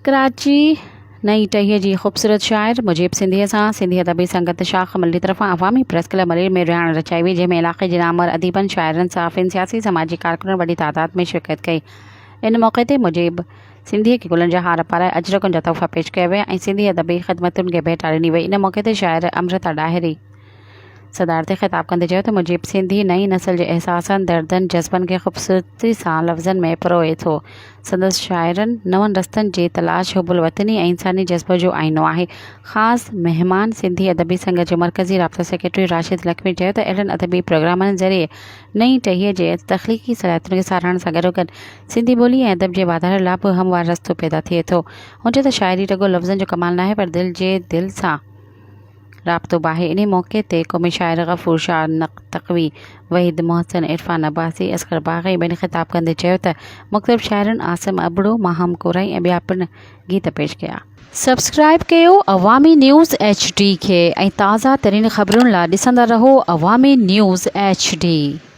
कराची नई टहीअ जी ख़ूबसूरत शाइर मुजीब सिंधीअ सां सिंधी अदबी संगत शाख मल्ली तरफ़ां अवामी प्रेस क्लब मलेर में रिहाण रचाई हुई, जंहिंमें इलाक़े जे नामवर अदीबनि, शाइरनि, सहाफ़ियुनि, सियासी समाजी कारकुननि वॾी तादाद में शिरकत कई। इन मौक़े ते मुजीब सिंधीअ खे गुलनि जा हार पाराए अजरकुनि जा तोहफ़ा पेश कया विया ऐं सिंधी अदबी ख़िदमतुनि खे भेट ॾिनी वई। इन मौक़े ते शाइर अमृता डाहिरी सदारते ख़िताब कंदे चयो त मुजीब सिंधी नई नस्ल जे अहसासनि, दर्दनि, जज़्बनि खे ख़ूबसूरती सां लफ़्ज़नि में पिरोए थो। संदसि शाइरनि नवनि रस्तनि जी तलाश हुबुल वतनी ऐं इंसानी जज़्बे जो आईनो आहे। ख़ासि महिमान सिंधी अदबी संघ जे मरकज़ी राब्ता सेक्रेटरी राशिद लखमी चयो त अहिड़नि अदबी प्रोग्रामनि ज़रिए नई टहीअ जे तख़लीक़ी सलाहियतुनि खे साराहण सां गॾोगॾु सिंधी ॿोली ऐं अदब जे वाधारे लाइ बि हमवार रस्तो पैदा थिए थो। हुन चयो त शाइरी रुॻो लफ़्ज़नि जो कमाल नाहे पर दिलि जे दिलि सां राब्तो आहे। इन मौक़े ते क़ौमी शाइर गफ़ूर शाह तक़वी, वहीद मोहसिन, इरफान अब्बासी, असगर बाग़ी ॿिनि ख़िताब कंदे चयो त मुख़्तलिफ़ शाइरनि आसिम अबड़ो, माहम कोराई ऐं ॿिया पिणु गीत पेश कया। सब्सक्राइब कयो अवामी न्यूज़ HD खे ऐं ताज़ा तरीन ख़बरुनि लाइ ॾिसंदा रहो अवामी न्यूज़ HD।